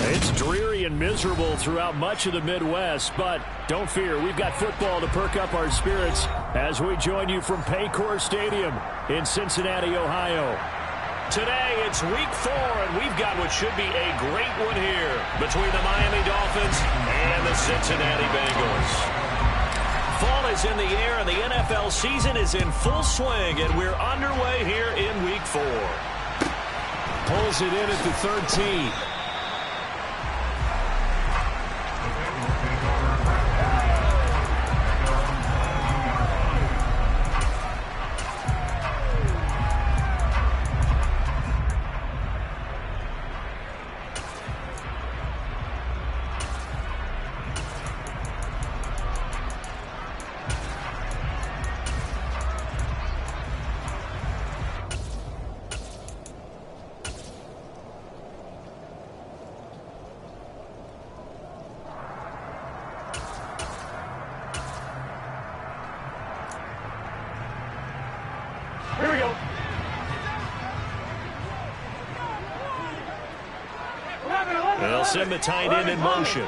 It's dreary and miserable throughout much of the Midwest, but don't fear, we've got football to perk up our spirits as we join you from Paycor Stadium in Cincinnati, Ohio. Today, it's week 4, and we've got what should be a great one here between the Miami Dolphins and the Cincinnati Bengals. Fall is in the air, and the NFL season is in full swing, and we're underway here in week 4. Pulls it in at the 13. Here we go. They'll send the tight end in motion.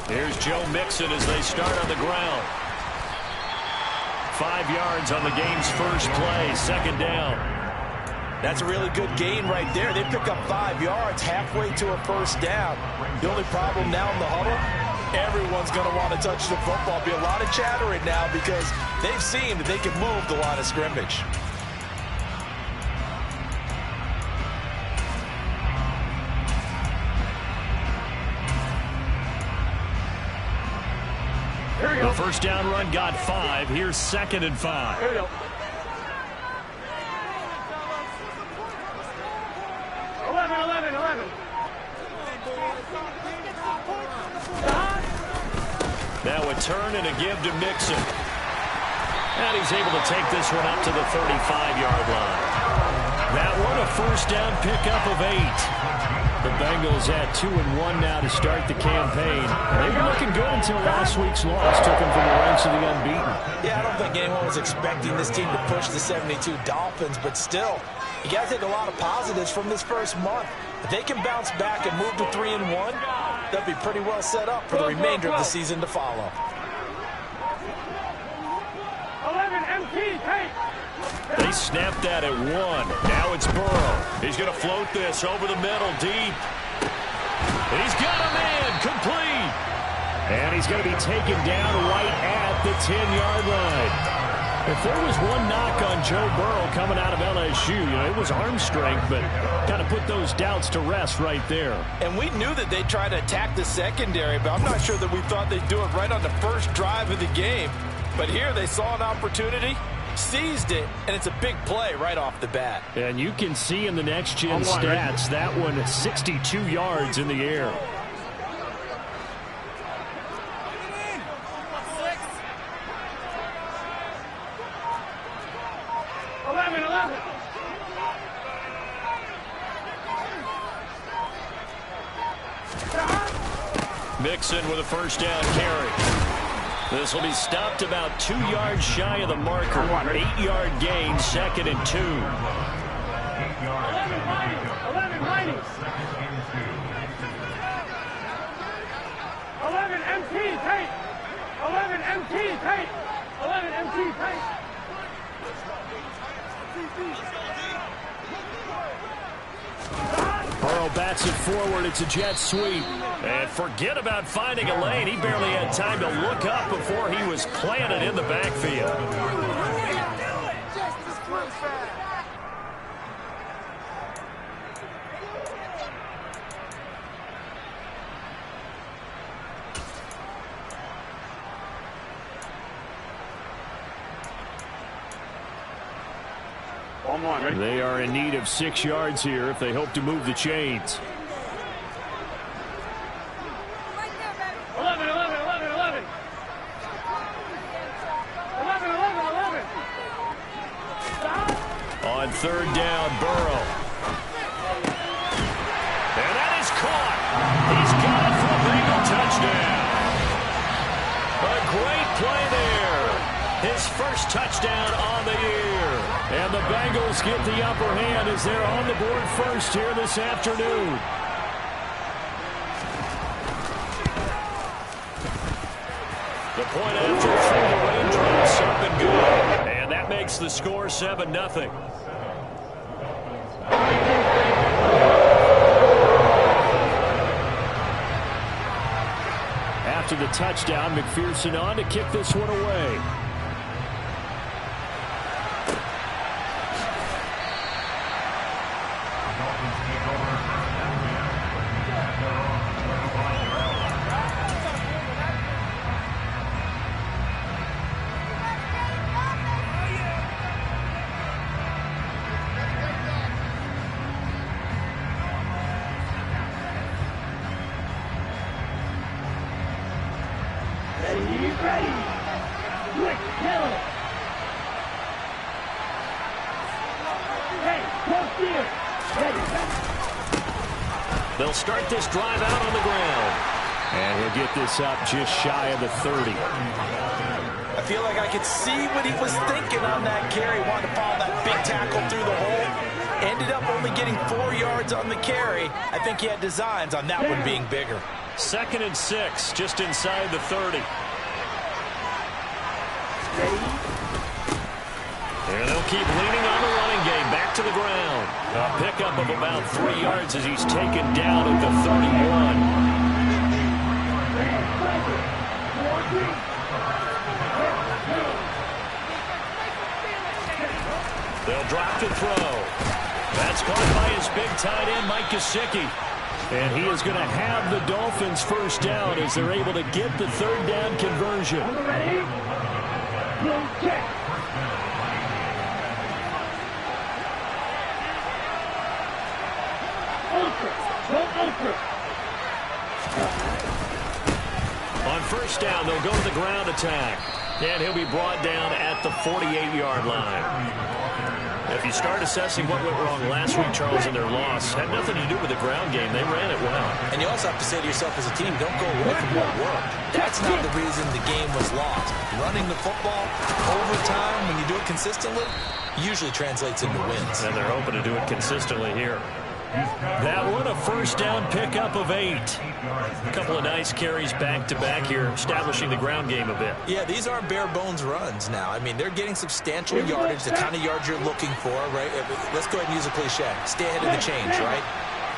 Here's Joe Mixon as they start on the ground. 5 yards on the game's first play, second down. That's a really good gain right there. They pick up 5 yards halfway to a first down. The only problem now in the huddle, everyone's going to want to touch the football. Be a lot of chattering now because they've seen that they can move the line of scrimmage. Here we go. The first down run got 5. Here's 2nd and 5. Here we go. 11. Now a turn and a give to Mixon. And he's able to take this one up to the 35-yard line. That one a first down pickup of 8. The Bengals at 2-1 now to start the campaign. They were looking good until last week's loss took them from the ranks of the unbeaten. Yeah, I don't think anyone was expecting this team to push the 72 Dolphins, but still, you got to take a lot of positives from this first month. If they can bounce back and move to 3-1, they'll be pretty well set up for the remainder of the season to follow. 11 MT, hey! They snapped that at 1. Now it's Burrow. He's going to float this over the middle deep. He's got a man complete. And he's going to be taken down right at the 10-yard line. If there was one knock on Joe Burrow coming out of LSU, it was arm strength, but got to put those doubts to rest right there. And we knew that they'd try to attack the secondary, but I'm not sure that we thought they'd do it right on the first drive of the game. But here they saw an opportunity, seized it, and it's a big play right off the bat. And you can see in the next-gen stats, that one 62 yards in the air. Mixon with a first down carry. This will be stopped about 2 yards shy of the marker. 8-yard gain, 2nd and 2. 11 MT, tape. 11 MT, tape. 11 MT, tape. Burrow bats it forward. It's a jet sweep. And forget about finding a lane. He barely had time to look up before he was planted in the backfield. They are in need of 6 yards here if they hope to move the chains. 11. On 3rd down, Burrow. And that is caught. He's got it for a Bengal touchdown. A great play there. His first touchdown on the year. And And the Bengals get the upper hand as they're on the board first here this afternoon. The point after through the raindrops up and good. And that makes the score 7-0. After the touchdown, McPherson on to kick this one away. They'll start this drive out on the ground. And he'll get this up just shy of the 30. I feel like I could see what he was thinking on that carry. Wanted to follow that big tackle through the hole. Ended up only getting 4 yards on the carry. I think he had designs on that one being bigger. 2nd and 6, just inside the 30. And they'll keep leaning on the running game. Back to the ground. A pickup of about 3 yards as he's taken down at the 31. They'll drop to throw. That's caught by his big tight end, Mike Gesicki. And he is going to have the Dolphins first down as they're able to get the 3rd down conversion. On first down, they'll go to the ground attack. And he'll be brought down at the 48-yard line. If you start assessing what went wrong last week, Charles, in their loss, had nothing to do with the ground game. They ran it well. And you also have to say to yourself as a team, don't go away from what worked. That's not the reason the game was lost. Running the football over time, when you do it consistently, usually translates into wins. And they're hoping to do it consistently here. That one, a first down pickup of 8. A couple of nice carries back-to-back here, establishing the ground game a bit. Yeah, these aren't bare-bones runs now. I mean, they're getting substantial yardage, the kind of yards you're looking for, right? Let's go ahead and use a cliche. Stay ahead of the change, right?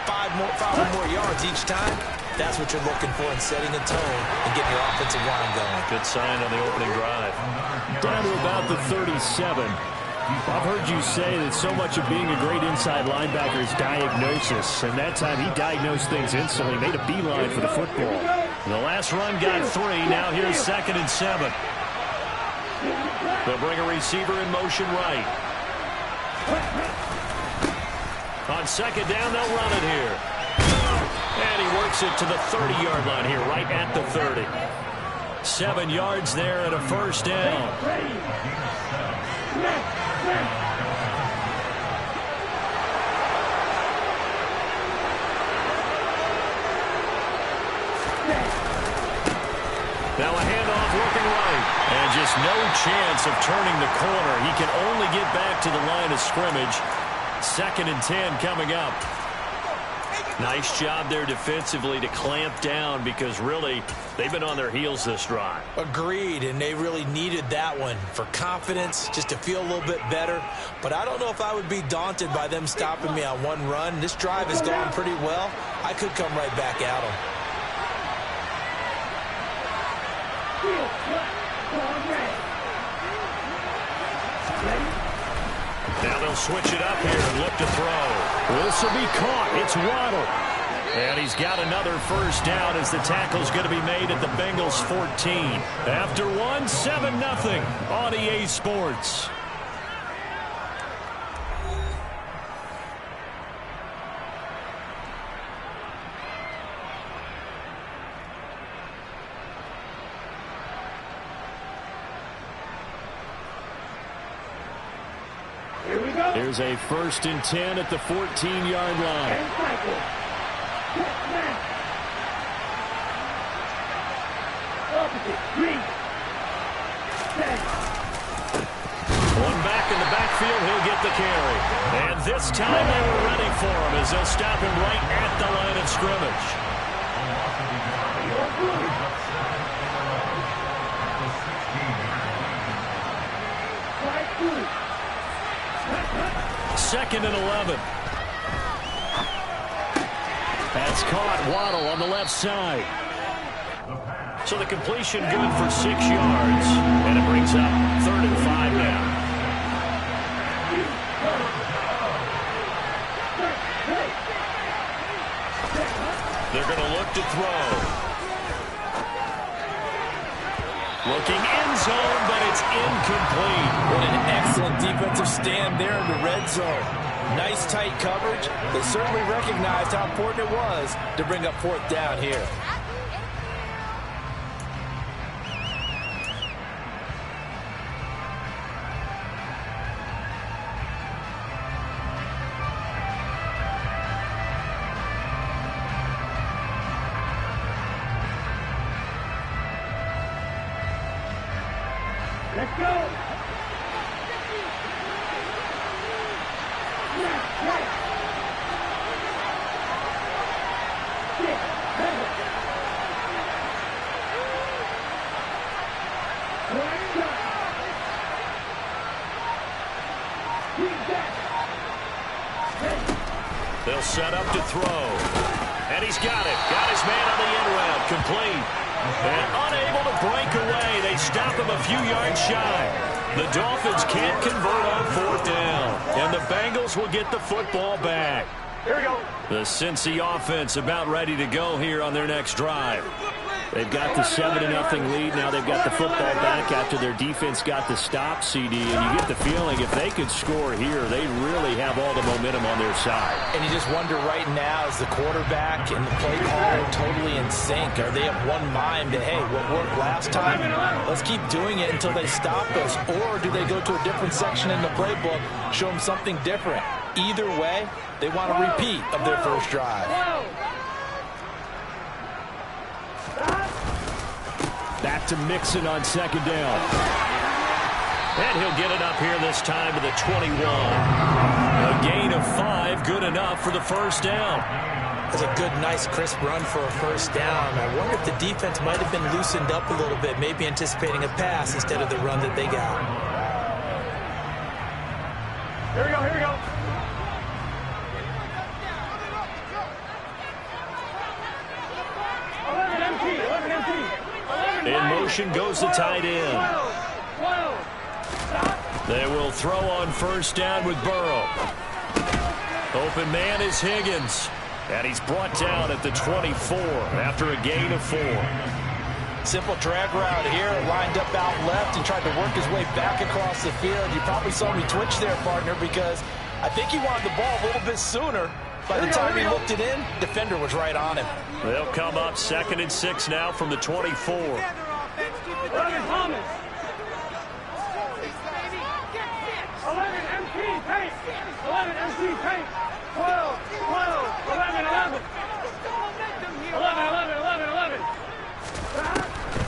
5 or more yards each time. That's what you're looking for in setting a tone and getting your offensive line going. Good sign on the opening drive. Down to about the 37. I've heard you say that so much of being a great inside linebacker is diagnosis, and that time he diagnosed things instantly, made a beeline for the football. The last run got 3, now here's 2nd and 7. They'll bring a receiver in motion right. On 2nd down, they'll run it here. And he works it to the 30-yard line here, right at the 30. 7 yards there and a first down. Now a handoff looking right. And just no chance of turning the corner. He can only get back to the line of scrimmage. 2nd and 10 coming up. Nice job there defensively to clamp down because really they've been on their heels this drive. Agreed, and they really needed that one for confidence, just to feel a little bit better. But I don't know if I would be daunted by them stopping me on one run. This drive has gone pretty well. I could come right back at them. Now they'll switch it up here and look to throw. This will be caught. It's Waddle. And he's got another first down as the tackle's going to be made at the Bengals 14. After one, 7-0 on EA Sports. Here's a 1st and 10 at the 14-yard line. One back in the backfield. He'll get the carry. And this time they were ready for him as they'll stop him right at the line of scrimmage. Second and 11. That's caught. Waddle on the left side. So the completion good for 6 yards. And it brings up 3rd and 5 now. They're going to look to throw. Looking end zone, but it's incomplete. What an excellent defensive stand there in the red zone. Nice tight coverage. They certainly recognized how important it was to bring up 4th down here. Let's go! They'll set up to throw. And he's got it. Got his man on the end route. Complete. And unable to break away. They stop him a few yards shy. The Dolphins can't convert on 4th down. And the Bengals will get the football back. Here we go. The Cincy offense about ready to go here on their next drive. They've got the 7-0 lead. Now they've got the football back after their defense got the stop, CD. And you get the feeling if they could score here, they really have all the momentum on their side. And you just wonder right now, is the quarterback and the play caller totally in sync? Are they of one mind that, hey, what worked last time, let's keep doing it until they stop us? Or do they go to a different section in the playbook, show them something different? Either way, they want a repeat of their first drive. Back to Mixon on 2nd down. And he'll get it up here this time to the 21. A gain of 5, good enough for the 1st down. That's a good, nice, crisp run for a 1st down. I wonder if the defense might have been loosened up a little bit, maybe anticipating a pass instead of the run that they got. Here we go, here we go. In motion goes the tight end. They will throw on 1st down with Burrow. Open man is Higgins. And he's brought down at the 24 after a gain of 4. Simple drag route here, lined up out left and tried to work his way back across the field. You probably saw me twitch there, partner, because I think he wanted the ball a little bit sooner. By the time he looked it in, defender was right on him. They'll come up 2nd and 6 now from the 24. 11 Thomas. 11 MC paint. 11 MC paint. 12, 12, 11, 11. 11, 11, 11, 11.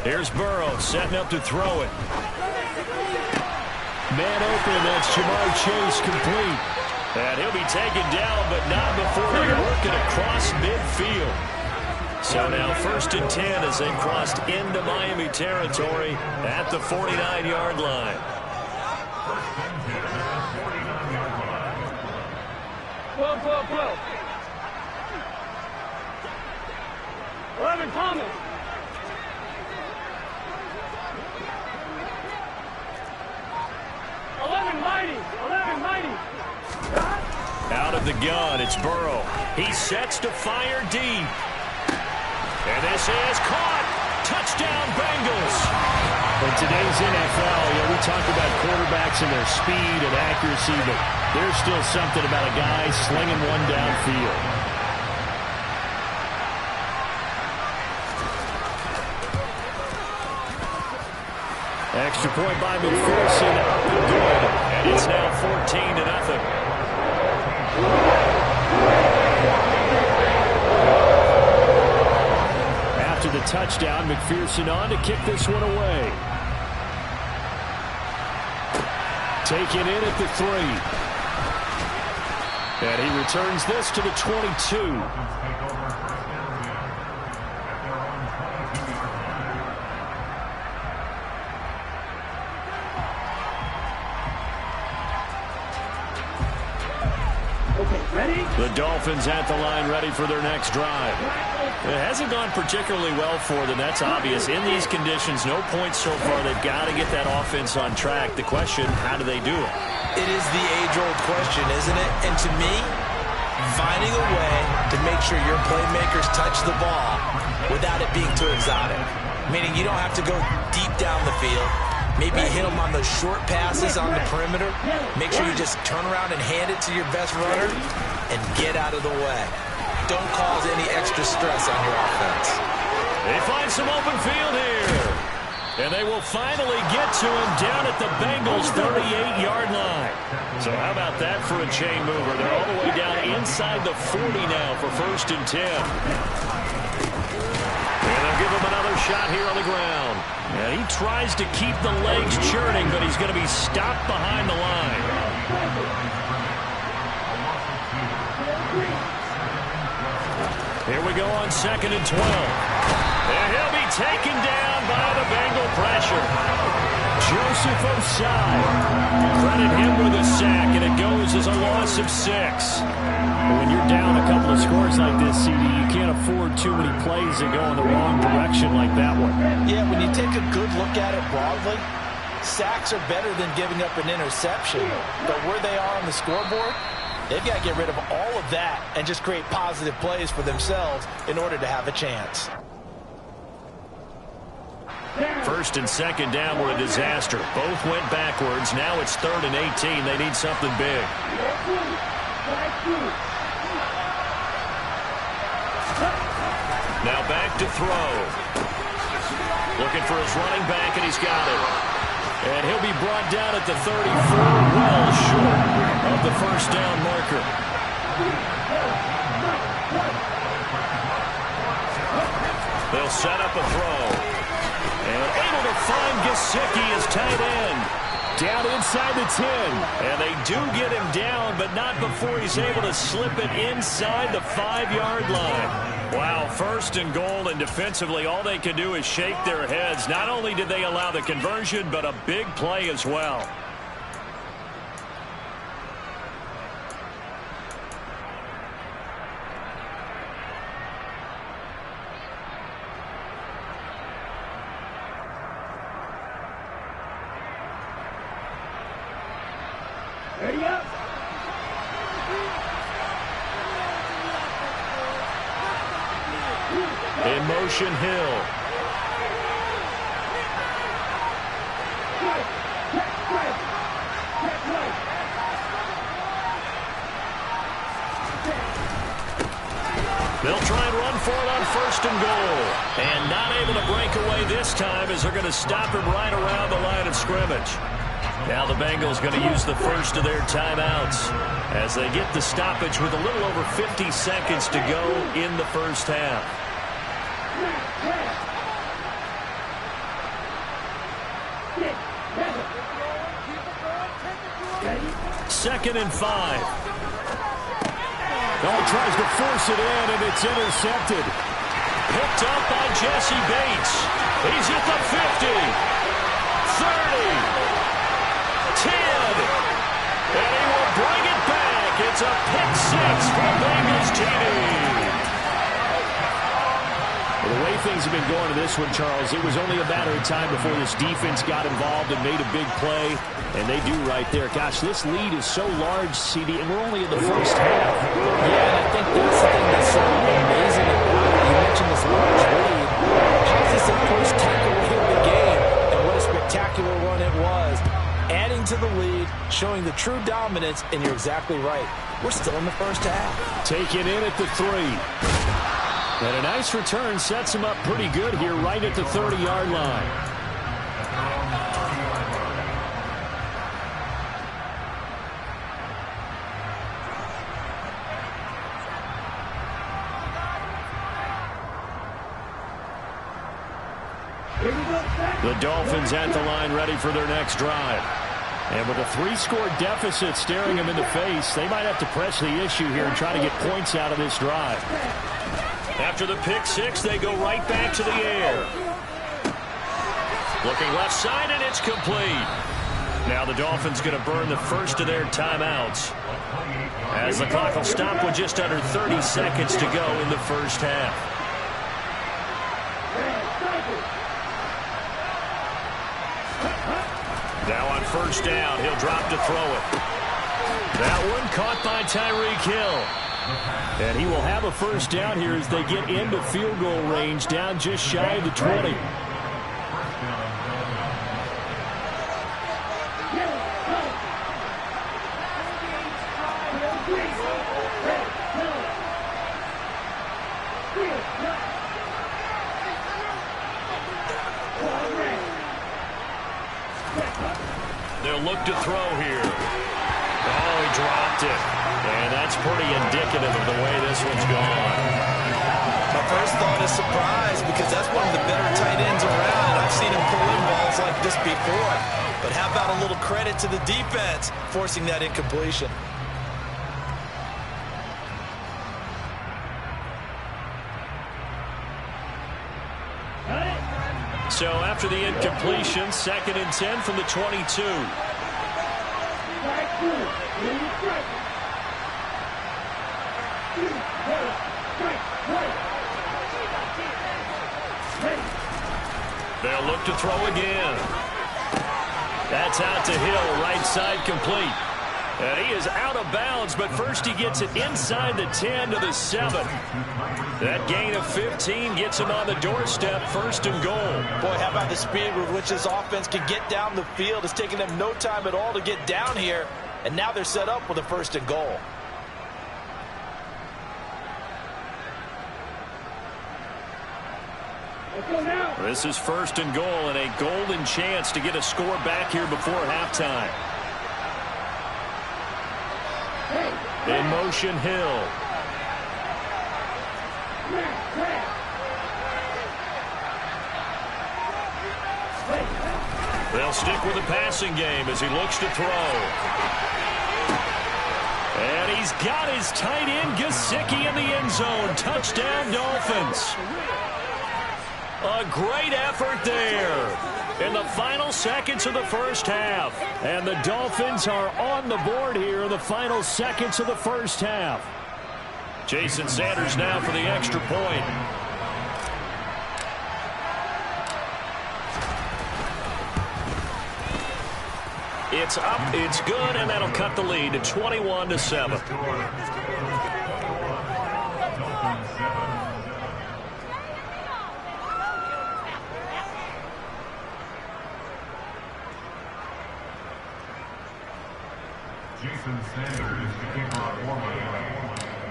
Here's Burrow setting up to throw it. Man open, that's Jamar Chase complete. And he'll be taken down, but not before they work it across midfield. So now 1st and 10 as they crossed into Miami territory at the 49-yard line. 12, 12, 12. 11 Thomas. Out of the gun, it's Burrow. He sets to fire deep. And this is caught. Touchdown, Bengals. In today's NFL, we talk about quarterbacks and their speed and accuracy, but there's still something about a guy slinging one downfield. Extra point by McPherson, up and good. And it's now 14-0. After the touchdown, McPherson on to kick this one away. Taken in at the 3. And he returns this to the 22. The Dolphins at the line ready for their next drive. It hasn't gone particularly well for them. That's obvious. In these conditions, no points so far. They've got to get that offense on track. The question, how do they do it? It is the age-old question, isn't it? And to me, finding a way to make sure your playmakers touch the ball without it being too exotic. Meaning you don't have to go deep down the field. Maybe hit them on those short passes on the perimeter. Make sure you just turn around and hand it to your best runner and get out of the way. Don't cause any extra stress on your offense. They find some open field here. And they will finally get to him down at the Bengals' 38-yard line. So how about that for a chain mover? They're all the way down inside the 40 now for 1st and 10. And they'll give him another shot here on the ground. And he tries to keep the legs churning, but he's going to be stopped behind the line. Here we go on 2nd and 12. And he'll be taken down by the Bengal pressure. Joseph Osai. Credit him with a sack, and it goes as a loss of 6. When you're down a couple of scores like this, CD, you can't afford too many plays that go in the wrong direction like that one. Yeah, when you take a good look at it broadly, sacks are better than giving up an interception. But where they are on the scoreboard, they've got to get rid of all of that and just create positive plays for themselves in order to have a chance. 1st and 2nd down were a disaster. Both went backwards. Now it's 3rd and 18. They need something big. Now back to throw. Looking for his running back, and he's got it. And he'll be brought down at the 34, well short of the 1st down marker. They'll set up a throw. And able to find Gesicki as tight end. Down inside the 10. And they do get him down, but not before he's able to slip it inside the 5-yard line. Wow, 1st and goal, and defensively all they can do is shake their heads. Not only did they allow the conversion, but a big play as well. In motion, Hill. They'll try and run for it on 1st and goal. And not able to break away this time as they're going to stop him right around the line of scrimmage. Now the Bengals going to use the first of their timeouts as they get the stoppage with a little over 50 seconds to go in the 1st half. 2nd and 5. Tries to force it in, and it's intercepted. Picked up by Jesse Bates. He's at the 50, 30, 10, and he will bring it back. It's a pick 6 for Bengals TV. Well, the way things have been going to this one, Charles, it was only a matter of time before this defense got involved and made a big play, and they do right there. Gosh, this lead is so large, CD, and we're only in the 1st half. Yeah, and I think that's the thing that's so amazing about it. You mentioned this large lead. How does this approach take away the game? And what a spectacular run it was. Adding to the lead, showing the true dominance, and you're exactly right. We're still in the 1st half. Taken in at the 3. And a nice return sets him up pretty good here right at the 30-yard line. The Dolphins at the line ready for their next drive. And with a 3-score deficit staring them in the face, they might have to press the issue here and try to get points out of this drive. After the pick six, they go right back to the air. Looking left side, and it's complete. Now the Dolphins going to burn the first of their timeouts, as the clock will stop with just under 30 seconds to go in the first half. Now on first down, he'll drop to throw it. That one caught by Tyreek Hill. And he will have a first down here as they get into field goal range, down just shy of the 20. They'll look to throw here. Oh, he dropped it. And that's pretty indicative of the way this one's gone. My first thought is surprise, because that's one of the better tight ends around, and I've seen him pull in balls like this before. But how about a little credit to the defense forcing that incompletion? So after the incompletion, 2nd and 10 from the 22. They'll look to throw again. That's out to Hill, right side complete. And he is out of bounds, but first he gets it inside the 10 to the 7. That gain of 15 gets him on the doorstep, 1st and goal. Boy, how about the speed with which this offense can get down the field? It's taking them no time at all to get down here, and now they're set up with a 1st and goal. This is 1st and goal and a golden chance to get a score back here before halftime. In motion, Hill. They'll stick with the passing game as he looks to throw. And he's got his tight end, Gesicki, in the end zone. Touchdown, Dolphins. A great effort there in the final seconds of the first half. And the Dolphins are on the board here in the final seconds of the first half. Jason Sanders now for the extra point. It's up, it's good, and that'll cut the lead to 21-7.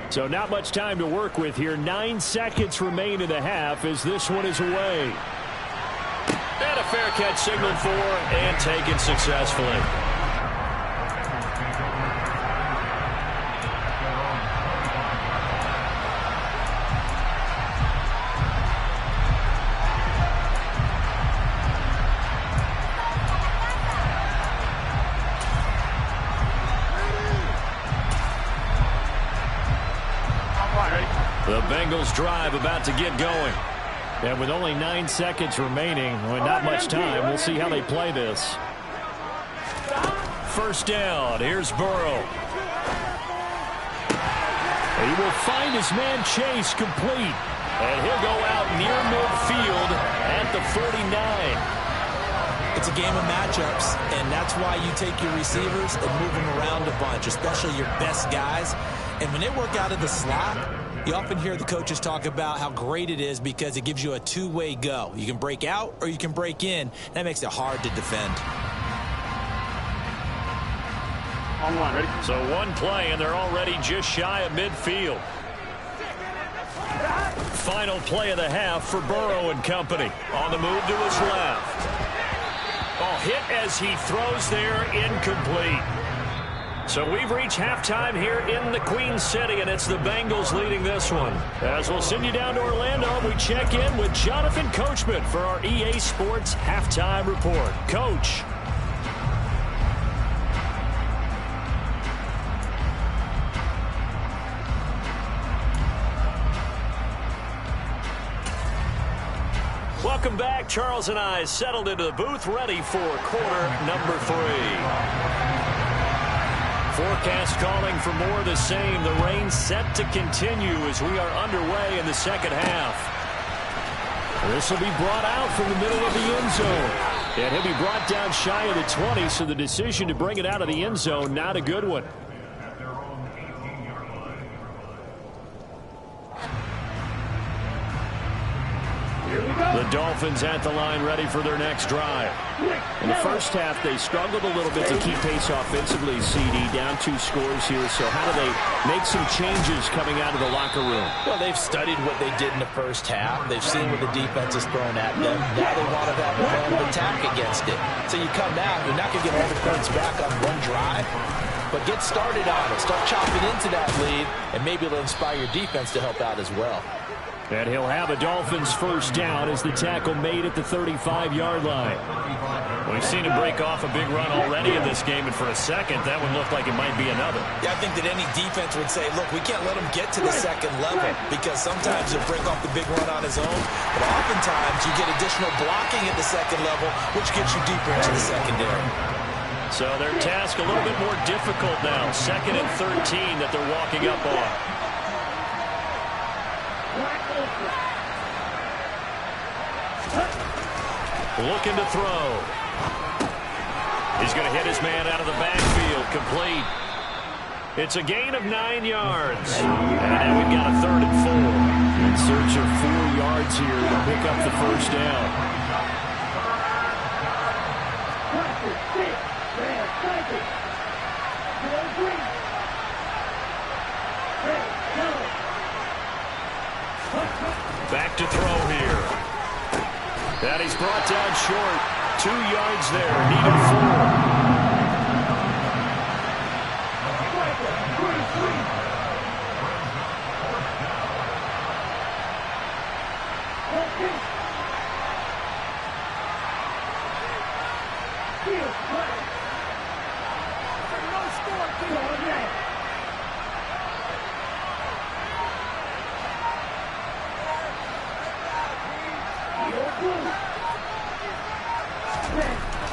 So not much time to work with here. 9 seconds remain in the half as this one is away. And a fair catch signaled for and taken successfully. The Bengals drive about to get going. And with only 9 seconds remaining, well, not much time, we'll see how they play this. First down, here's Burrow. He will find his man Chase complete. And he'll go out near midfield at the 49. It's a game of matchups, and that's why you take your receivers and move them around a bunch, especially your best guys. And when they work out of the slot, you often hear the coaches talk about how great it is because it gives you a two-way go. You can break out or you can break in. That makes it hard to defend. On one, ready? So one play, and they're already just shy of midfield. Final play of the half for Burrow and company. On the move to his left. Oh, hit as he throws there, incomplete. So we've reached halftime here in the Queen City, and it's the Bengals leading this one. As we'll send you down to Orlando, we check in with Jonathan Coachman for our EA Sports Halftime Report. Coach. Welcome back. Charles and I settled into the booth, ready for quarter number 3. Forecast calling for more of the same. The rain set to continue as we are underway in the second half. This will be brought out from the middle of the end zone. And he'll be brought down shy of the 20, so the decision to bring it out of the end zone, not a good one. The Dolphins at the line, ready for their next drive. In the first half, they struggled a little bit to keep pace offensively, CD, down 2 scores here. So how do they make some changes coming out of the locker room? Well, they've studied what they did in the first half. They've seen what the defense is throwing at them. Now they want to have a plan of attack against it. So you come out, you're not going to get all the points back on one drive, but get started on it. Start chopping into that lead, and maybe it'll inspire your defense to help out as well. And he'll have a Dolphins first down as the tackle made at the 35-yard line. We've seen him break off a big run already in this game, and for a second, that one looked like it might be another. Yeah, I think that any defense would say, look, we can't let him get to the second level, because sometimes he'll break off the big run on his own, but oftentimes you get additional blocking at the second level, which gets you deeper into the secondary. So their task a little bit more difficult now. 2nd and 13 that they're walking up on. Looking to throw. He's going to hit his man out of the backfield. Complete. It's a gain of 9 yards. And now we've got a 3rd and 4. In search of 4 yards here to pick up the first down. Back to throw here. And he's brought down short. 2 yards there. Needed 4.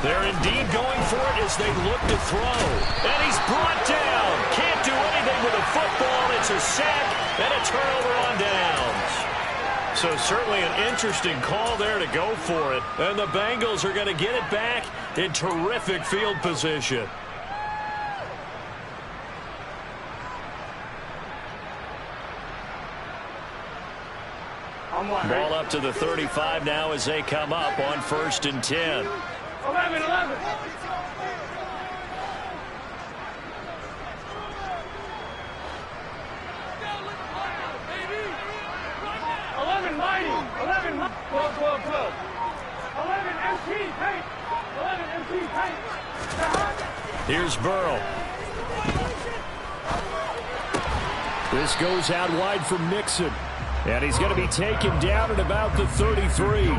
They're indeed going for it as they look to throw. And he's brought down. Can't do anything with a football. It's a sack and a turnover on downs. So certainly an interesting call there to go for it. And the Bengals are going to get it back in terrific field position. Ball up to the 35 now as they come up on 1st and 10. 11. 11 mighty. 11 mighty. 12. 11 MT tight. 11 MT tight. Here's Burrow. This goes out wide for Mixon. And he's going to be taken down at about the 33.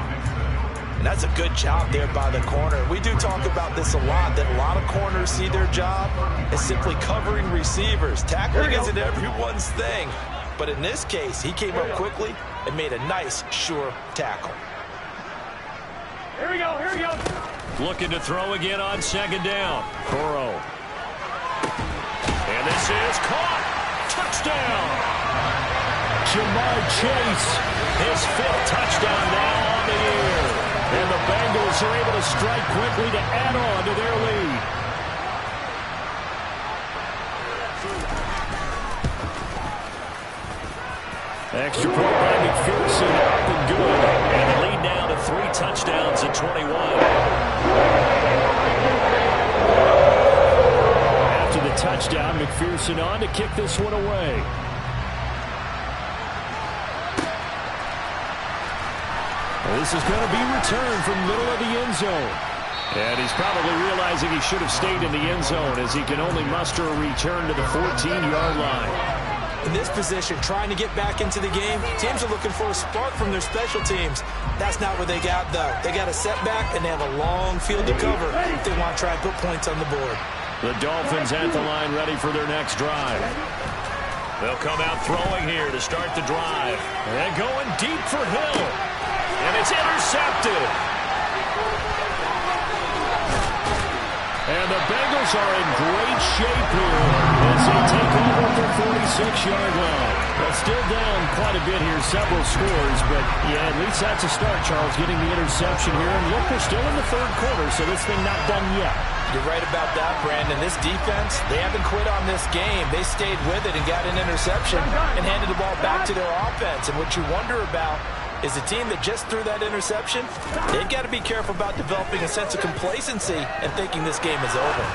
And that's a good job there by the corner. We do talk about this a lot, that a lot of corners see their job as simply covering receivers. Tackling isn't everyone's thing. But in this case, he came up quickly and made a nice, sure tackle. Here we go. Looking to throw again on 2nd down. Burrow. And this is caught. Touchdown. Jamar Chase, his 5th touchdown now on the year. And the Bengals are able to strike quickly to add on to their lead. Extra point by McPherson, up and good. And the lead now to 3 touchdowns at 21. After the touchdown, McPherson on to kick this one away. This is going to be returned from the middle of the end zone. And he's probably realizing he should have stayed in the end zone as he can only muster a return to the 14-yard line. In this position, trying to get back into the game, teams are looking for a spark from their special teams. That's not what they got, though. They got a setback, and they have a long field to cover if they want to try and put points on the board. The Dolphins at the line ready for their next drive. They'll come out throwing here to start the drive. And going deep for Hill. And it's intercepted. And the Bengals are in great shape here as they take over at their 46-yard line. Well, still down quite a bit here, several scores, but yeah, at least that's a start, Charles, getting the interception here. And look, we're still in the third quarter, so this thing not done yet. You're right about that, Brandon. This defense, they haven't quit on this game. They stayed with it and got an interception and handed the ball back to their offense. And what you wonder about is a team that just threw that interception, they've got to be careful about developing a sense of complacency and thinking this game is over.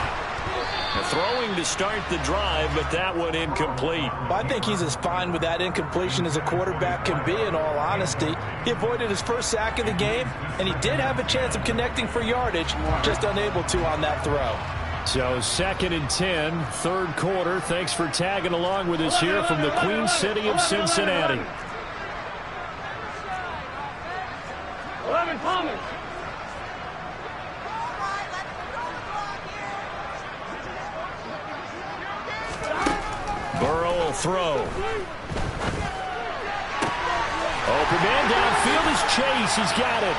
Throwing to start the drive, but that one incomplete. Well, I think he's as fine with that incompletion as a quarterback can be, in all honesty. He avoided his first sack of the game, and he did have a chance of connecting for yardage, just unable to on that throw. So 2nd and 10, third quarter. Thanks for tagging along with us here from the Queen City of Cincinnati. 11 Thomas. Burrow will throw. Open man downfield is Chase. He's got it.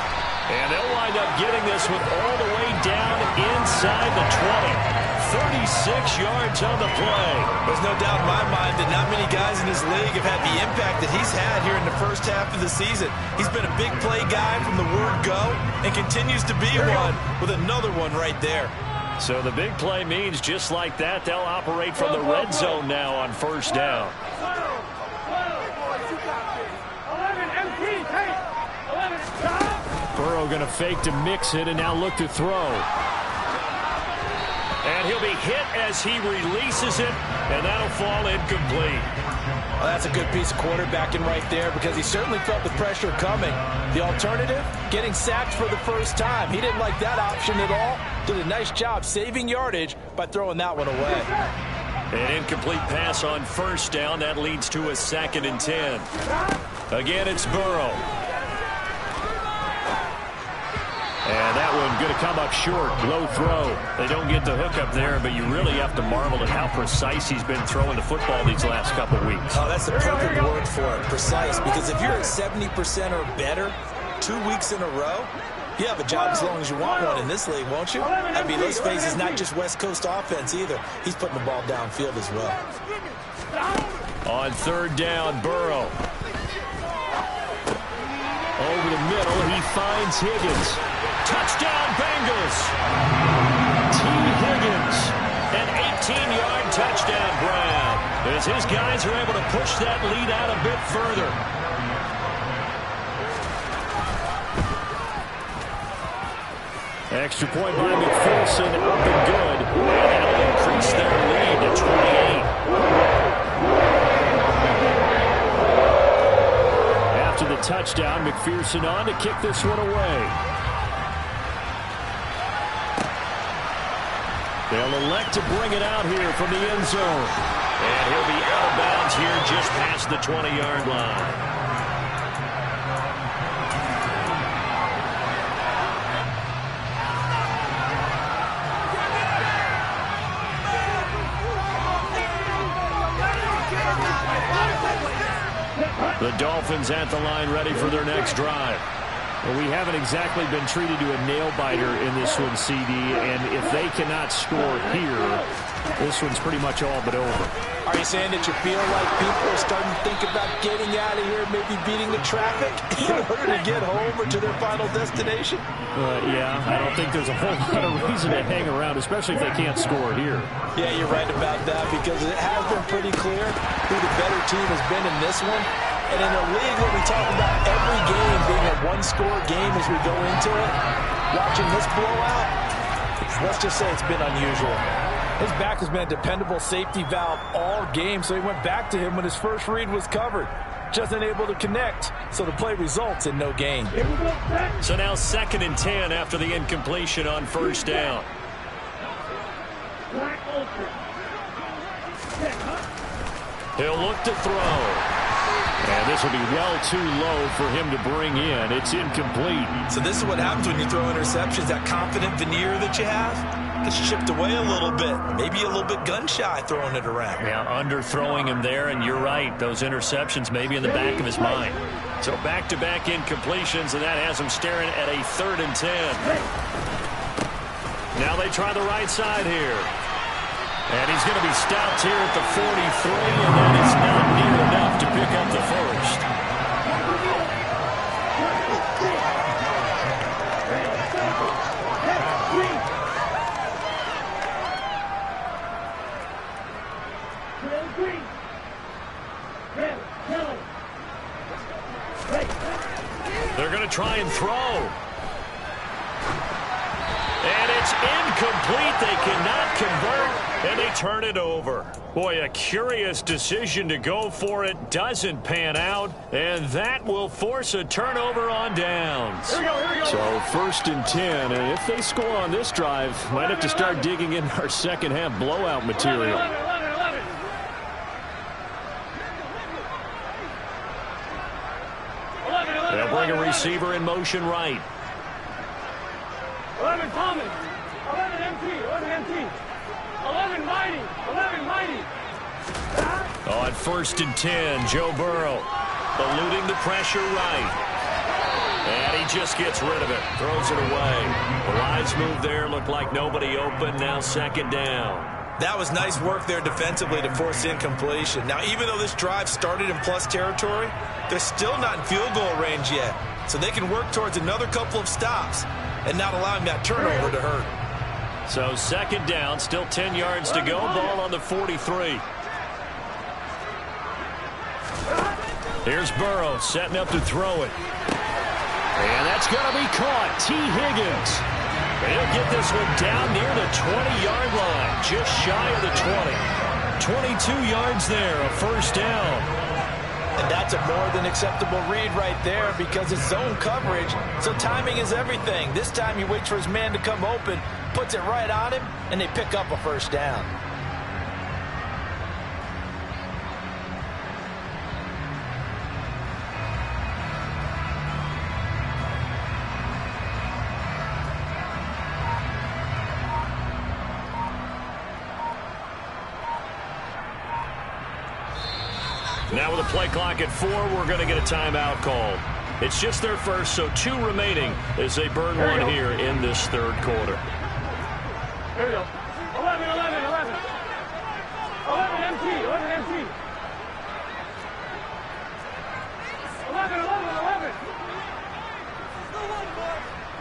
And they'll wind up getting this one all the way down inside the 20. 36 yards on the play. There's no doubt in my mind that not many guys in this league have had the impact that he's had here in the first half of the season. He's been a big play guy from the word go and continues to be one with another one right there. So the big play means just like that, they'll operate from the red zone now on first down. 11 MT, Tate. 11 stop. Burrow going to fake to mix it and now look to throw. And he'll be hit as he releases it, and that'll fall incomplete. Well, that's a good piece of quarterbacking right there because he certainly felt the pressure coming. The alternative, getting sacked for the first time. He didn't like that option at all. Did a nice job saving yardage by throwing that one away. An incomplete pass on first down. That leads to a 2nd and 10. Again, it's Burrow. And that one going to come up short. Low throw. They don't get the hook up there, but you really have to marvel at how precise he's been throwing the football these last couple weeks. Oh, that's the perfect word for it, precise. Because if you're at 70% or better 2 weeks in a row, you have a job as long as you want one in this league, won't you? I mean, let's face it, it's not just West Coast offense either. He's putting the ball downfield as well. On third down, Burrow. Over the middle, he finds Higgins. Touchdown, Bengals. T. Higgins, an 18-yard touchdown grab, as his guys are able to push that lead out a bit further. Extra point by McPherson, up and good. And that'll increase their lead to 28. After the touchdown, McPherson on to kick this one away. They'll elect to bring it out here from the end zone. And he'll be out of bounds here just past the 20-yard line. The Dolphins at the line ready for their next drive. Well, we haven't exactly been treated to a nail-biter in this one, CD, and if they cannot score here, this one's pretty much all but over. Are you saying that you feel like people are starting to think about getting out of here, maybe beating the traffic in order to get home or to their final destination? Yeah, I don't think there's a whole lot of reason to hang around, especially if they can't score here. Yeah, you're right about that because it has been pretty clear who the better team has been in this one. And in a league where we talk about every game being a one-score game as we go into it, watching this blowout, let's just say it's been unusual. His back has been a dependable safety valve all game, so he went back to him when his first read was covered. Just unable to connect, so the play results in no gain. So now 2nd and 10 after the incompletion on first down. He'll look to throw. And this will be well too low for him to bring in. It's incomplete. So this is what happens when you throw interceptions, that confident veneer that you have. pocket chipped away a little bit. Maybe a little bit gun-shy throwing it around. Yeah, underthrowing him there, and you're right. Those interceptions may be in the back of his mind. So back-to-back incompletions, and that has him staring at a 3rd and 10. Now they try the right side here. And he's going to be stopped here at the 43, and that is not near enough to pick up the first. They're going to try and throw. And it's incomplete. They cannot convert, and they turn it over. Boy, a curious decision to go for it. Doesn't pan out, and that will force a turnover on downs. Here we go. So 1st and 10, and if they score on this drive, might have to start digging in our second-half blowout material. 11. They'll bring a receiver in motion right. 11 Thomas. 11 MT. 11 Mighty. 11 Mighty. On 1st and 10, Joe Burrow eluding the pressure right. And he just gets rid of it. Throws it away. The lines move there. Looked like nobody open. Now 2nd down. That was nice work there defensively to force incompletion. Now, even though this drive started in plus territory, they're still not in field goal range yet. So they can work towards another couple of stops and not allowing that turnover to hurt. So 2nd down, still 10 yards to go. Ball on the 43. Here's Burrow setting up to throw it. And that's going to be caught. T. Higgins. He'll get this one down near the 20-yard line, just shy of the 20. 22 yards there, a 1st down. And that's a more than acceptable read right there because it's zone coverage, so timing is everything. This time he waits for his man to come open, puts it right on him, and they pick up a 1st down. Now with a play clock at 4, we're going to get a timeout called. It's just their first, so 2 remaining as they burn one here in this 3rd quarter. Here we go. 11. 11 MT. 11.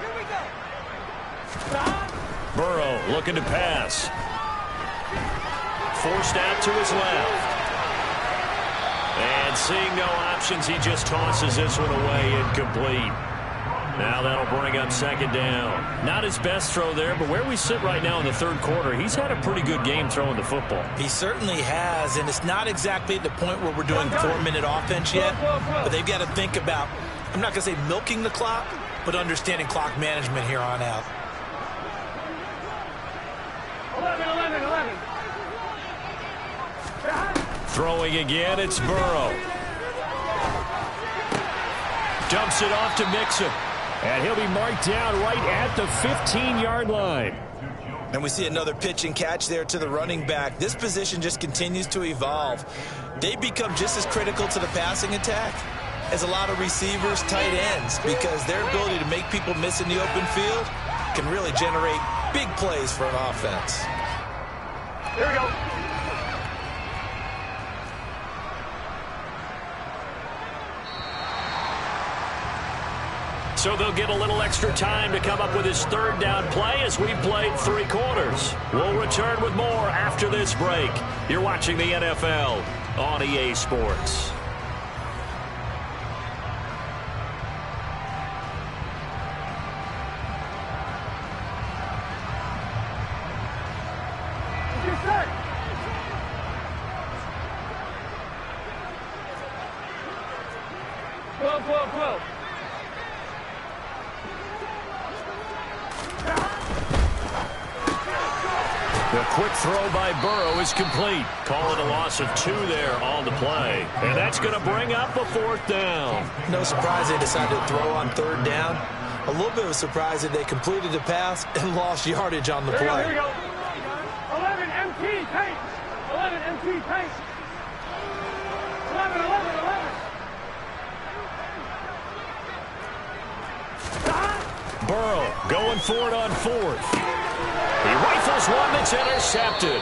Here we go. Stop. Burrow looking to pass. Forced out to his left. And seeing no options, he just tosses this one away, incomplete. Now that'll bring up 2nd down. Not his best throw there, but where we sit right now in the 3rd quarter, he's had a pretty good game throwing the football. He certainly has, and it's not exactly at the point where we're doing 4-minute offense yet, but they've got to think about, I'm not going to say milking the clock, but understanding clock management here on out. 11. Throwing again, it's Burrow. Dumps it off to Mixon. And he'll be marked down right at the 15-yard line. And we see another pitch and catch there to the running back. This position just continues to evolve. They become just as critical to the passing attack as a lot of receivers, tight ends, because their ability to make people miss in the open field can really generate big plays for an offense. Here we go. So they'll get a little extra time to come up with his 3rd down play as we played 3 quarters. We'll return with more after this break. You're watching the NFL on EA Sports. Get set. Twelve. The quick throw by Burrow is complete. Call it a loss of 2 there on the play. And that's going to bring up a 4th down. No surprise they decided to throw on 3rd down. A little bit of a surprise that they completed the pass and lost yardage on the play. Here we go. 11 MT paint. 11 MT paint. 11, 11, 11. Burrow going for it on fourth. He rifles one that's intercepted.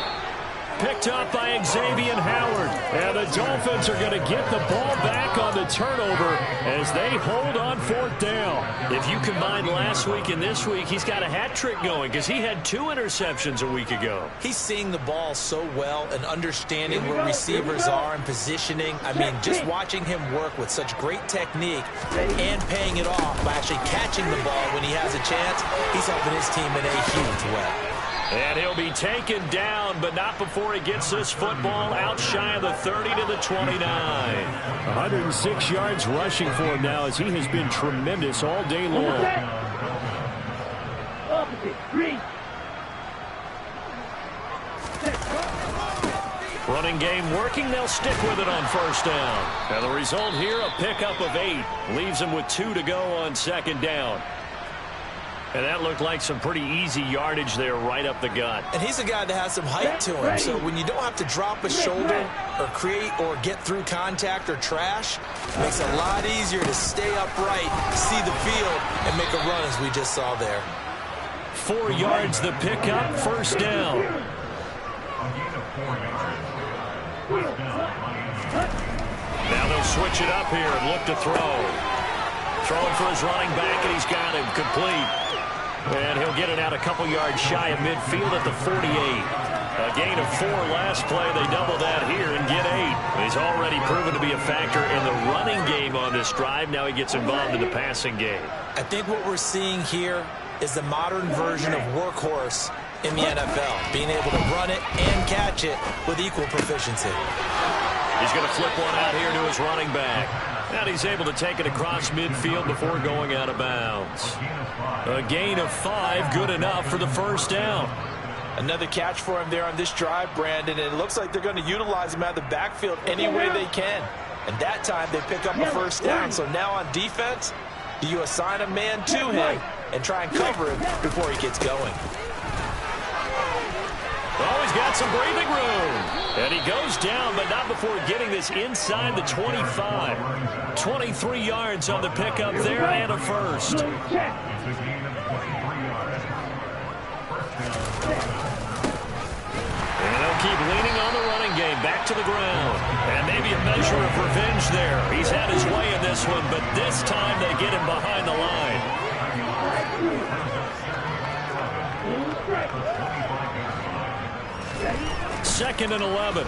Picked up by Xavier Howard. And the Dolphins are going to get the ball back on the turnover as they hold on fourth down. If you combine last week and this week, he's got a hat trick going because he had 2 interceptions a week ago. He's seeing the ball so well and understanding where receivers are and positioning. I mean, just watching him work with such great technique and paying it off by actually catching the ball when he has a chance, he's helping his team in a huge way. And he'll be taken down, but not before he gets this football out shy of the 30 to the 29. 106 yards rushing for him now as he has been tremendous all day long. Running game working. They'll stick with it on first down. And the result here, a pickup of 8. Leaves him with 2 to go on second down. And that looked like some pretty easy yardage there right up the gut. And he's a guy that has some height to him. So when you don't have to drop a shoulder or create or get through contact or trash, it makes it a lot easier to stay upright, see the field, and make a run as we just saw there. 4 yards the pickup, first down. Now they'll switch it up here and look to throw. Throwing for his running back, and he's got him complete. And he'll get it out a couple yards shy of midfield at the 48. A gain of 4 last play. They double that here and get 8. He's already proven to be a factor in the running game on this drive. Now he gets involved in the passing game. I think what we're seeing here is the modern version of workhorse in the NFL, being able to run it and catch it with equal proficiency. He's going to flip one out here to his running back. And he's able to take it across midfield before going out of bounds. A gain of 5, good enough for the first down. Another catch for him there on this drive, Brandon, and it looks like they're going to utilize him out of the backfield any way they can. And that time they pick up a first down. So now on defense, do you assign a man to him and try and cover him before he gets going? Oh, he's got some breathing room. And he goes down, but not before getting this inside the 25. 23 yards on the pickup there and a first. And they'll keep leaning on the running game. Back to the ground. And maybe a measure of revenge there. He's had his way in this one, but this time they get him behind the line. Second and 11.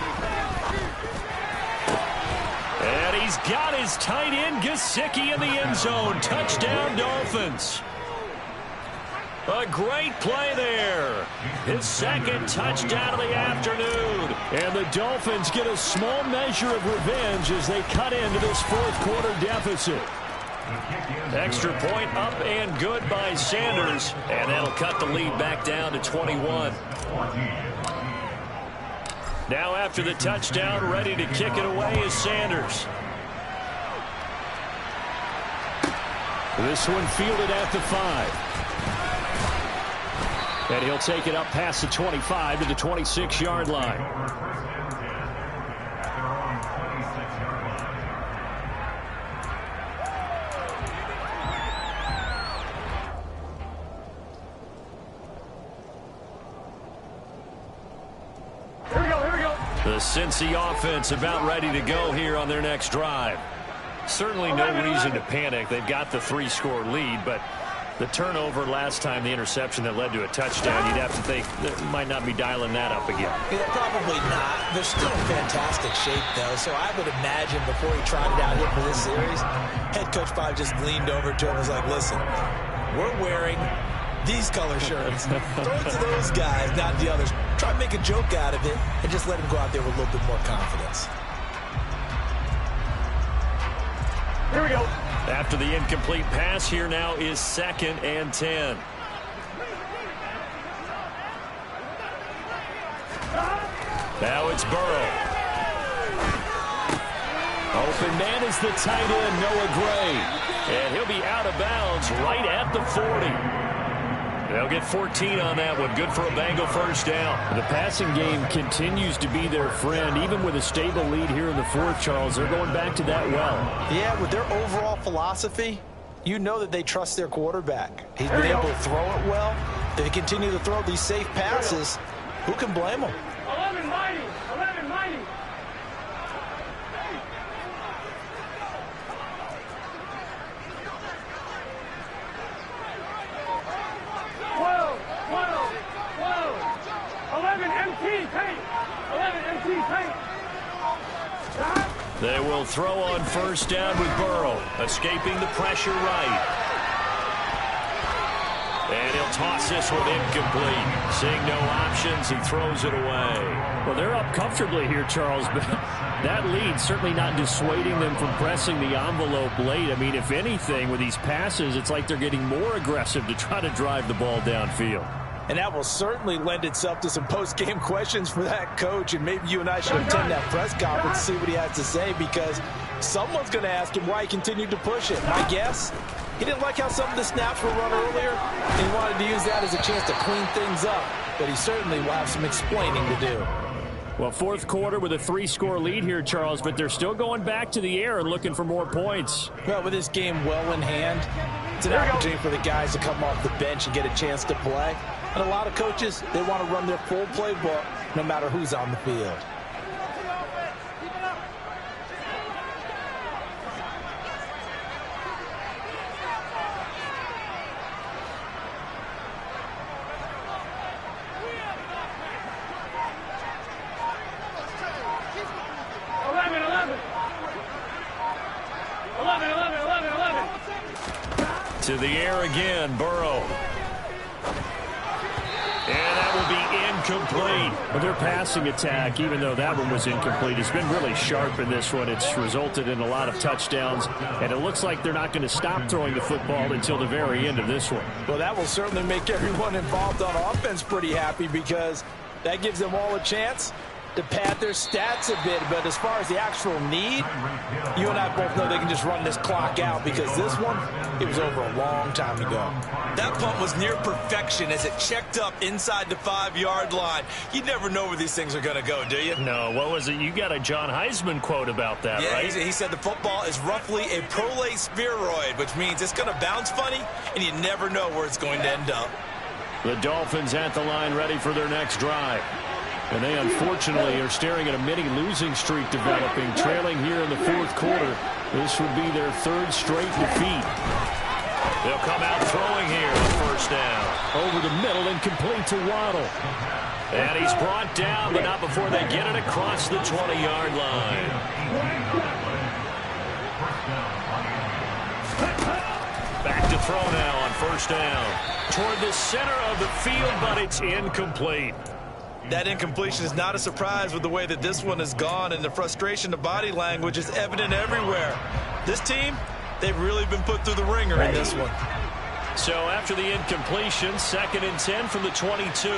And he's got his tight end, Gesicki, in the end zone. Touchdown, Dolphins. A great play there. His second touchdown of the afternoon. And the Dolphins get a small measure of revenge as they cut into this fourth quarter deficit. Extra point up and good by Sanders. And that'll cut the lead back down to 21. Now after the touchdown, ready to kick it away is Sanders. This one fielded at the 5. And he'll take it up past the 25 to the 26-yard line. The Cincy offense about ready to go here on their next drive. Certainly no reason to panic. They've got the 3-score lead, but the turnover last time, the interception that led to a touchdown, you'd have to think that might not be dialing that up again. Yeah, probably not. They're still in fantastic shape, though, so I would imagine before he trotted out here for this series, head coach probably just leaned over to him and was like, listen, we're wearing these color shirts. Throw it to those guys, not the others. Try and make a joke out of it and just let him go out there with a little bit more confidence. Here we go. After the incomplete pass, here now is 2nd and 10. Now it's Burrow. Opened man is the tight end, Noah Gray. And he'll be out of bounds right at the 40. They'll get 14 on that one. Good for a Bengal first down. The passing game continues to be their friend. Even with a stable lead here in the fourth, Charles, they're going back to that well. Yeah, with their overall philosophy, you know that they trust their quarterback. He's been able to throw it well. They continue to throw these safe passes. Who can blame them? 11 mighty. 11 mighty. They will throw on first down with Burrow, escaping the pressure right. And he'll toss this one incomplete. Seeing no options, he throws it away. Well, they're up comfortably here, Charles, but that lead certainly not dissuading them from pressing the envelope late. I mean, if anything, with these passes, it's like they're getting more aggressive to try to drive the ball downfield. And that will certainly lend itself to some post-game questions for that coach. And maybe you and I should attend that press conference to see what he has to say, because someone's going to ask him why he continued to push it. My guess, he didn't like how some of the snaps were run earlier, and he wanted to use that as a chance to clean things up. But he certainly will have some explaining to do. Well, fourth quarter with a 3-score lead here, Charles, but they're still going back to the air and looking for more points. Well, with this game well in hand, it's an opportunity for the guys to come off the bench and get a chance to play. And a lot of coaches, they want to run their full playbook no matter who's on the field. To the air again, Burrow. And that will be incomplete. But their passing attack, even though that one was incomplete, has been really sharp in this one. It's resulted in a lot of touchdowns, and it looks like they're not going to stop throwing the football until the very end of this one. Well, that will certainly make everyone involved on offense pretty happy, because that gives them all a chance to pad their stats a bit. But as far as the actual need, you and I both know they can just run this clock out, because this one, it was over a long time ago. That punt was near perfection as it checked up inside the 5-yard line. You never know where these things are going to go, do you? No, what was it? You got a John Heisman quote about that, yeah, right? He said the football is roughly a prolate spheroid, which means it's going to bounce funny, and you never know where it's going to end up. The Dolphins at the line, ready for their next drive. And they, unfortunately, are staring at a mini losing streak developing, trailing here in the fourth quarter. This would be their third straight defeat. They'll come out throwing here on first down. Over the middle and complete to Waddle. And he's brought down, but not before they get it across the 20-yard line. Back to throw now on first down. Toward the center of the field, but it's incomplete. That incompletion is not a surprise with the way that this one has gone, and the frustration of body language is evident everywhere. This team, they've really been put through the ringer in this one. So after the incompletion, 2nd and 10 from the 22.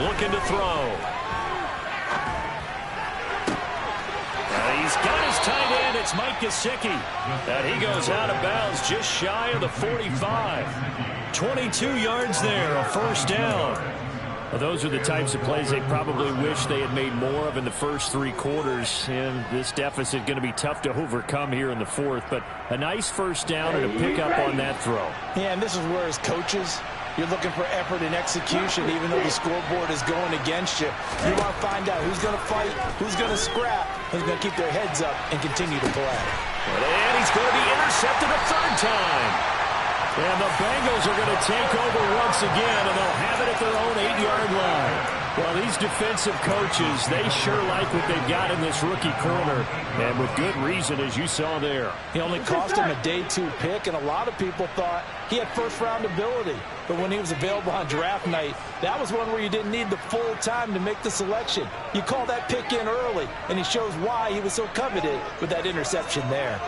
Looking to throw. He's got his tight end. It's Mike Gesicki. And he goes out of bounds just shy of the 45. 22 yards there, a first down. Well, those are the types of plays they probably wish they had made more of in the first 3 quarters. And this deficit going to be tough to overcome here in the fourth. But a nice first down and a pickup on that throw. Yeah, and this is where, as coaches, you're looking for effort and execution, even though the scoreboard is going against you. You want to find out who's going to fight, who's going to scrap, who's going to keep their heads up and continue to play. And he's going to be intercepted a third time. And the Bengals are going to take over once again, and they'll have it at their own 8-yard line. Well, these defensive coaches, they sure like what they've got in this rookie corner, and with good reason, as you saw there. He only cost him a day 2 pick, and a lot of people thought he had first-round ability. But when he was available on draft night, that was one where you didn't need the full time to make the selection. You call that pick in early, and he shows why he was so coveted with that interception there.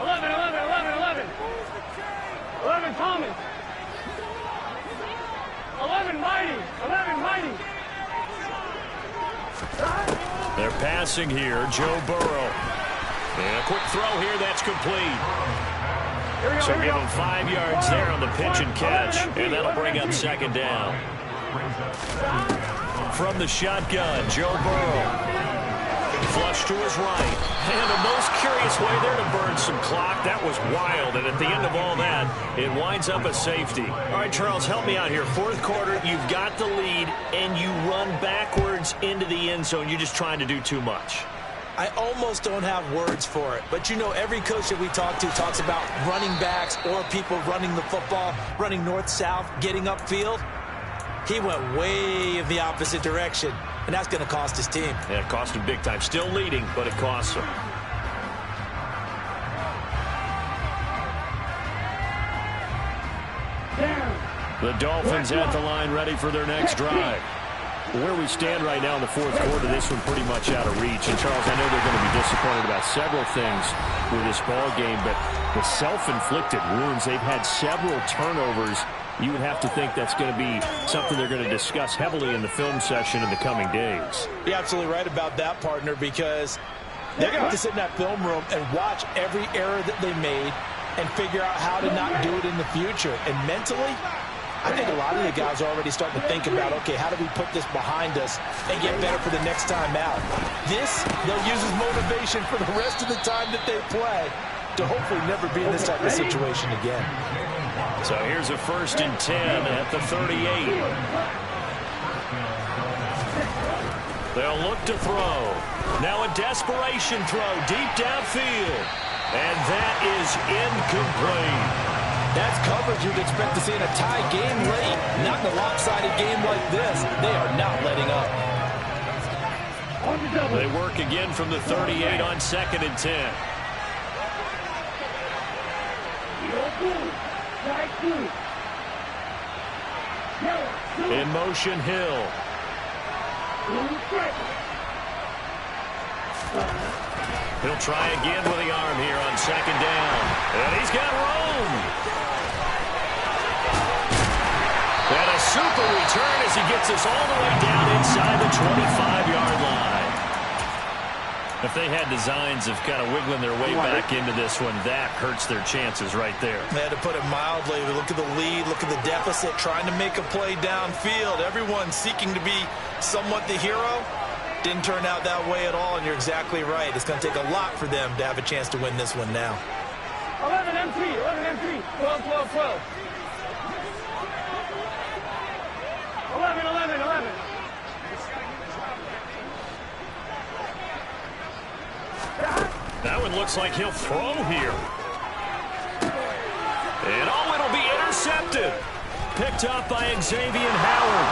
11, 11, 11, 11. 11 Thomas. 11 Mighty. 11 passing here, Joe Burrow. And a quick throw here, that's complete. So give him 5 yards there on the pitch and catch, and that'll bring up second down. From the shotgun, Joe Burrow. Flush to his right. And a most curious way there to burn some clock. That was wild, and at the end of all that, it winds up a safety. All right, Charles, help me out here. Fourth quarter, you've got the lead, and you run backwards into the end zone. You're just trying to do too much. I almost don't have words for it, but you know every coach that we talk to talks about running backs or people running the football, running north-south, getting upfield. He went way in the opposite direction, and that's going to cost his team. Yeah, it cost him big time. Still leading, but it costs him. The Dolphins at the line, ready for their next drive. Where we stand right now in the fourth quarter, this one pretty much out of reach. And, Charles, I know they're going to be disappointed about several things with this ball game, but the self-inflicted wounds, they've had several turnovers. You would have to think that's going to be something they're going to discuss heavily in the film session in the coming days. You're absolutely right about that, partner, because they're going to have to sit in that film room and watch every error that they made and figure out how to not do it in the future. And mentally, I think a lot of the guys are already starting to think about, okay, how do we put this behind us and get better for the next time out? This, they'll use as motivation for the rest of the time that they play to hopefully never be in this type of situation again. So here's a 1st and 10 at the 38. They'll look to throw. Now a desperation throw deep downfield. And that is incomplete. That's coverage you'd expect to see in a tie game late. Not in a lopsided game like this. They are not letting up. They work again from the 38 on 2nd and 10. In motion, Hill. He'll try again with the arm here on 2nd down. And he's got room. And a super return as he gets us all the way down inside the 25-yard line. If they had designs of kind of wiggling their way back into this one, that hurts their chances right there. They had to put it mildly. Look at the lead. Look at the deficit. Trying to make a play downfield. Everyone seeking to be somewhat the hero. Didn't turn out that way at all, and you're exactly right. It's going to take a lot for them to have a chance to win this one now. 11 M3, 11 M3, 12, 12, 12. 11, 11, 11. That one looks like he'll throw here. And oh, it'll be intercepted. Picked up by Xavier Howard.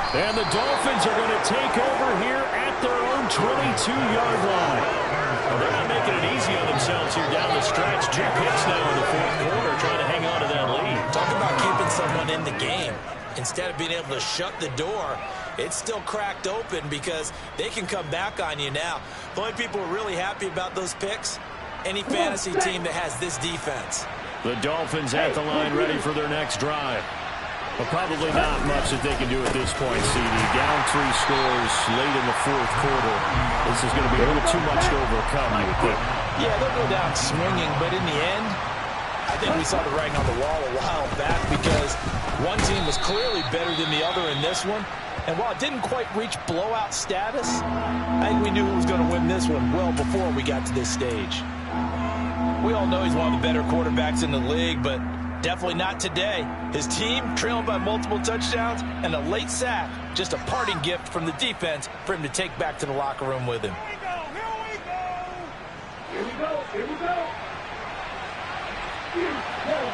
And the Dolphins are going to take over here at their own 22-yard line. Well, they're not making it easy on themselves here down the stretch. 2 picks now in the fourth quarter, trying to hang on to that lead. Talk about keeping someone in the game. Instead of being able to shut the door, it's still cracked open because they can come back on you now. The only people who are really happy about those picks, any fantasy team that has this defense. The Dolphins at the line ready for their next drive. But probably not much that they can do at this point, CD. Down 3 scores late in the fourth quarter. This is going to be a little too much to overcome, I would think. Yeah, they'll go down swinging, but in the end, I think we saw the writing on the wall a while back because one team was clearly better than the other in this one. And while it didn't quite reach blowout status, I think we knew who was going to win this one well before we got to this stage. We all know he's one of the better quarterbacks in the league, but definitely not today. His team trailing by multiple touchdowns and a late sack. Just a parting gift from the defense for him to take back to the locker room with him. Here we go, here we go. Here we go.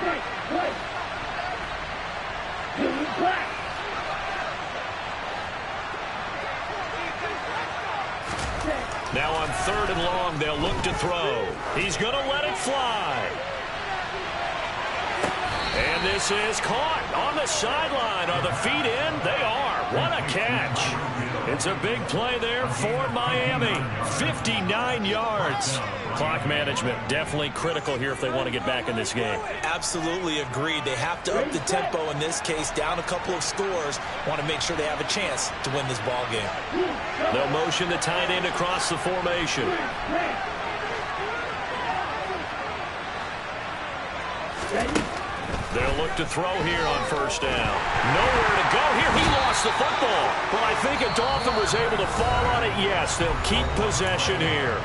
Right, right. Here we go. Now on 3rd and long, they'll look to throw. He's going to let it fly. And And this is caught on the sideline. Are the feet in? They are. What a catch. It's a big play there for Miami. 59 yards. Clock management definitely critical here if they want to get back in this game. Absolutely agreed. They have to up the tempo in this case, down a couple of scores. Want to make sure they have a chance to win this ball game. They'll motion the tight end across the formation. They'll look to throw here on first down. Nowhere to go here. He lost the football. Well, I think a Dolphin was able to fall on it. Yes, they'll keep possession here.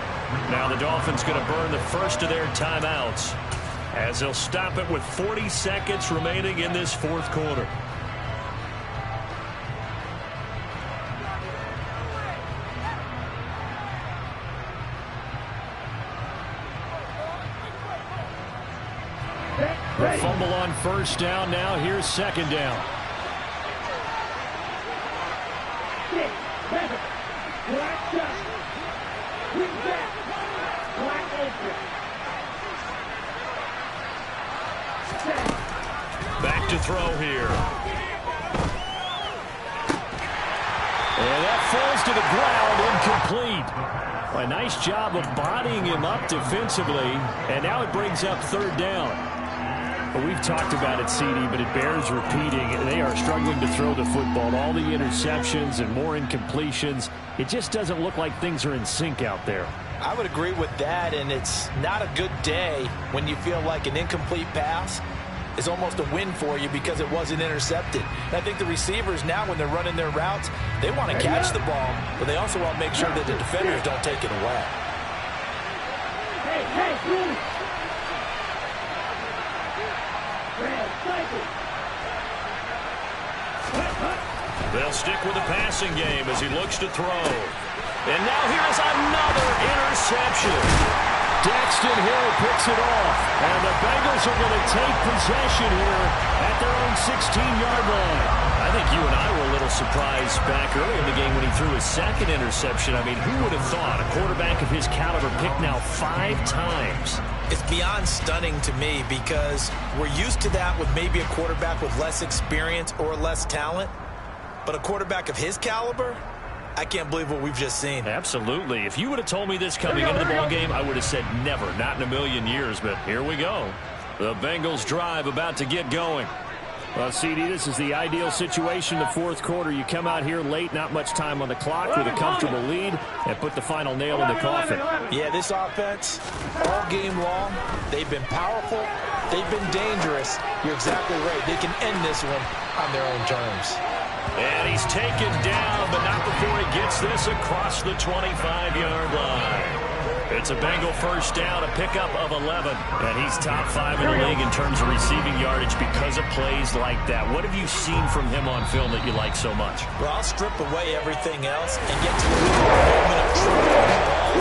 Now the Dolphins going to burn the first of their timeouts as they'll stop it with 40 seconds remaining in this fourth quarter. The fumble on first down. Now here's second down. Back to throw here. And that falls to the ground, incomplete. A nice job of bodying him up defensively, and now it brings up third down. Well, we've talked about it, CD, but it bears repeating. They are struggling to throw the football. All the interceptions and more incompletions. It just doesn't look like things are in sync out there. I would agree with that, and it's not a good day when you feel like an incomplete pass is almost a win for you because it wasn't intercepted. And I think the receivers now, when they're running their routes, they want to catch the ball, but they also want to make sure that the defenders don't take it away. They'll stick with the passing game as he looks to throw. And now here's another interception. Daxton Hill picks it off. And the Bengals are going to take possession here at their own 16-yard line. I think you and I were a little surprised back early in the game when he threw his second interception. I mean, who would have thought a quarterback of his caliber picked now 5 times? It's beyond stunning to me because we're used to that with maybe a quarterback with less experience or less talent. But a quarterback of his caliber, I can't believe what we've just seen. Absolutely. If you would have told me this coming into the ball game, I would have said never, not in a million years. But here we go. The Bengals drive about to get going. Well, CD, this is the ideal situation in the fourth quarter. You come out here late, not much time on the clock with a comfortable lead, and put the final nail in the coffin. Yeah, this offense, all game long, they've been powerful, they've been dangerous. You're exactly right. They can end this one on their own terms. And he's taken down, but not before he gets this across the 25-yard line. It's a Bengal first down, a pickup of 11. And he's top 5 in the league in terms of receiving yardage because of plays like that. What have you seen from him on film that you like so much? Well, I'll strip away everything else and get to the moment of truth on the ball.